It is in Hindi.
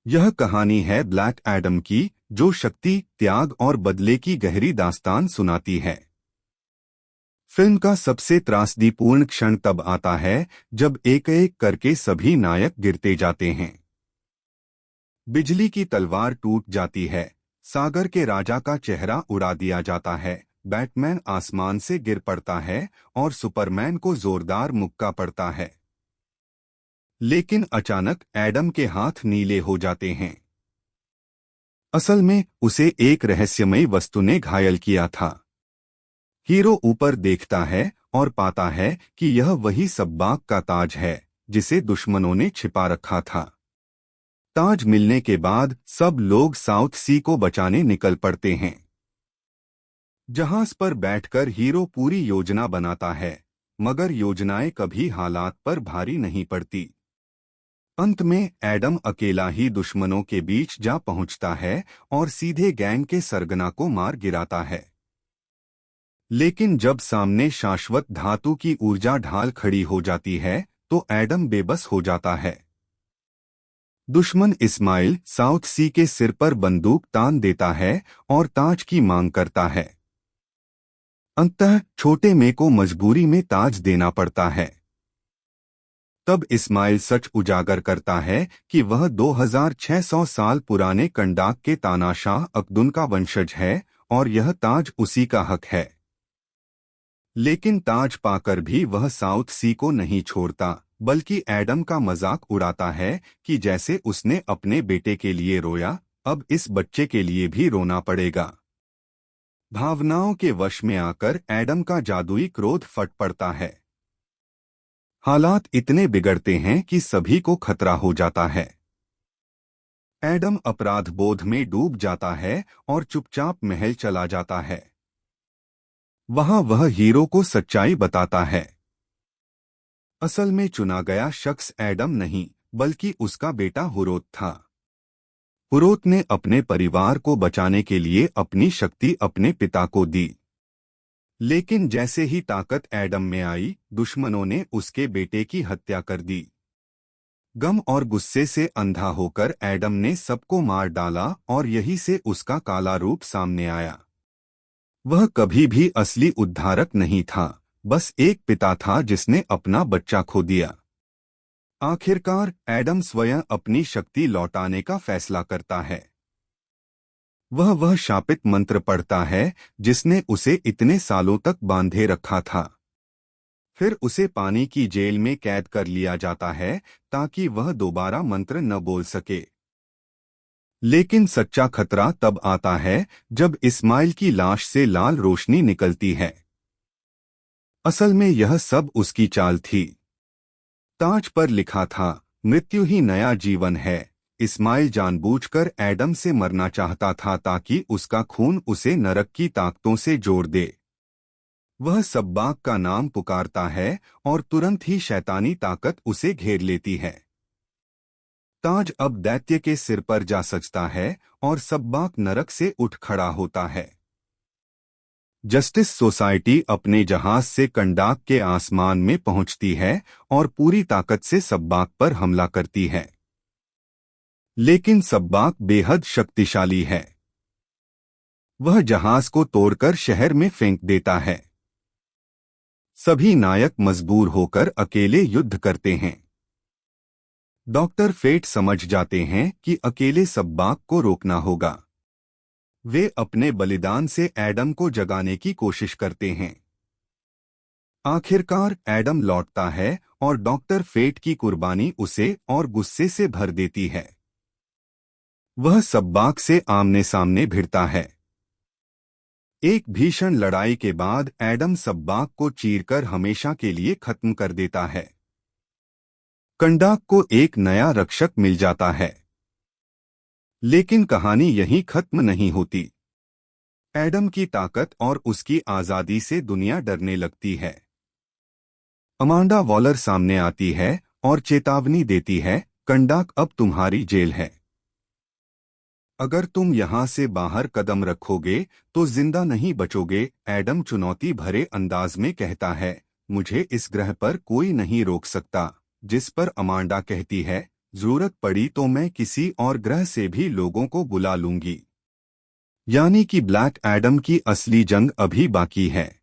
यह कहानी है ब्लैक एडम की, जो शक्ति, त्याग और बदले की गहरी दास्तान सुनाती है। फिल्म का सबसे त्रासदीपूर्ण क्षण तब आता है जब एक एक करके सभी नायक गिरते जाते हैं। बिजली की तलवार टूट जाती है, सागर के राजा का चेहरा उड़ा दिया जाता है, बैटमैन आसमान से गिर पड़ता है और सुपरमैन को जोरदार मुक्का पड़ता है। लेकिन अचानक एडम के हाथ नीले हो जाते हैं। असल में उसे एक रहस्यमयी वस्तु ने घायल किया था। हीरो ऊपर देखता है और पाता है कि यह वही सब्बाक का ताज है जिसे दुश्मनों ने छिपा रखा था। ताज मिलने के बाद सब लोग साउथ सी को बचाने निकल पड़ते हैं। जहाज पर बैठकर हीरो पूरी योजना बनाता है, मगर योजनाएं कभी हालात पर भारी नहीं पड़ती। अंत में एडम अकेला ही दुश्मनों के बीच जा पहुंचता है और सीधे गैंग के सरगना को मार गिराता है। लेकिन जब सामने शाश्वत धातु की ऊर्जा ढाल खड़ी हो जाती है तो एडम बेबस हो जाता है। दुश्मन इस्माइल साउथ सी के सिर पर बंदूक तान देता है और ताज की मांग करता है। अंततः छोटे में को मजबूरी में ताज देना पड़ता है। तब इस्माइल सच उजागर करता है कि वह 2600 साल पुराने कंडाक के तानाशाह अकदुन का वंशज है और यह ताज उसी का हक है। लेकिन ताज पाकर भी वह साउथ सी को नहीं छोड़ता, बल्कि एडम का मजाक उड़ाता है कि जैसे उसने अपने बेटे के लिए रोया, अब इस बच्चे के लिए भी रोना पड़ेगा। भावनाओं के वश में आकर एडम का जादुई क्रोध फट पड़ता है। हालात इतने बिगड़ते हैं कि सभी को खतरा हो जाता है। एडम अपराध बोध में डूब जाता है और चुपचाप महल चला जाता है। वहां वह हीरो को सच्चाई बताता है। असल में चुना गया शख्स एडम नहीं, बल्कि उसका बेटा हुरोत था। हुरोत ने अपने परिवार को बचाने के लिए अपनी शक्ति अपने पिता को दी। लेकिन जैसे ही ताकत एडम में आई, दुश्मनों ने उसके बेटे की हत्या कर दी। गम और गुस्से से अंधा होकर एडम ने सबको मार डाला और यही से उसका काला रूप सामने आया। वह कभी भी असली उद्धारक नहीं था, बस एक पिता था जिसने अपना बच्चा खो दिया। आखिरकार एडम स्वयं अपनी शक्ति लौटाने का फैसला करता है। वह शापित मंत्र पढ़ता है जिसने उसे इतने सालों तक बांधे रखा था। फिर उसे पानी की जेल में कैद कर लिया जाता है ताकि वह दोबारा मंत्र न बोल सके। लेकिन सच्चा खतरा तब आता है जब इस्माइल की लाश से लाल रोशनी निकलती है। असल में यह सब उसकी चाल थी। ताज पर लिखा था, मृत्यु ही नया जीवन है। इस्माइल जानबूझकर एडम से मरना चाहता था ताकि उसका खून उसे नरक की ताकतों से जोड़ दे। वह सब्बाक का नाम पुकारता है और तुरंत ही शैतानी ताकत उसे घेर लेती है। ताज अब दैत्य के सिर पर जा सजता है और सब्बाक नरक से उठ खड़ा होता है। जस्टिस सोसाइटी अपने जहाज से कंडाक के आसमान में पहुंचती है और पूरी ताकत से सब्बाक पर हमला करती है। लेकिन सब्बाक बेहद शक्तिशाली है। वह जहाज को तोड़कर शहर में फेंक देता है। सभी नायक मजबूर होकर अकेले युद्ध करते हैं। डॉक्टर फेट समझ जाते हैं कि अकेले सब्बाक को रोकना होगा। वे अपने बलिदान से एडम को जगाने की कोशिश करते हैं। आखिरकार एडम लौटता है और डॉक्टर फेट की कुर्बानी उसे और गुस्से से भर देती है। वह सब्बाक से आमने सामने भिड़ता है। एक भीषण लड़ाई के बाद एडम सब्बाक को चीरकर हमेशा के लिए खत्म कर देता है। कंडाक को एक नया रक्षक मिल जाता है। लेकिन कहानी यहीं खत्म नहीं होती। एडम की ताकत और उसकी आजादी से दुनिया डरने लगती है। अमांडा वॉलर सामने आती है और चेतावनी देती है, कंडाक अब तुम्हारी जेल है। अगर तुम यहां से बाहर कदम रखोगे तो जिंदा नहीं बचोगे। एडम चुनौती भरे अंदाज में कहता है, मुझे इस ग्रह पर कोई नहीं रोक सकता। जिस पर अमांडा कहती है, जरूरत पड़ी तो मैं किसी और ग्रह से भी लोगों को बुला लूंगी। यानी कि ब्लैक एडम की असली जंग अभी बाकी है।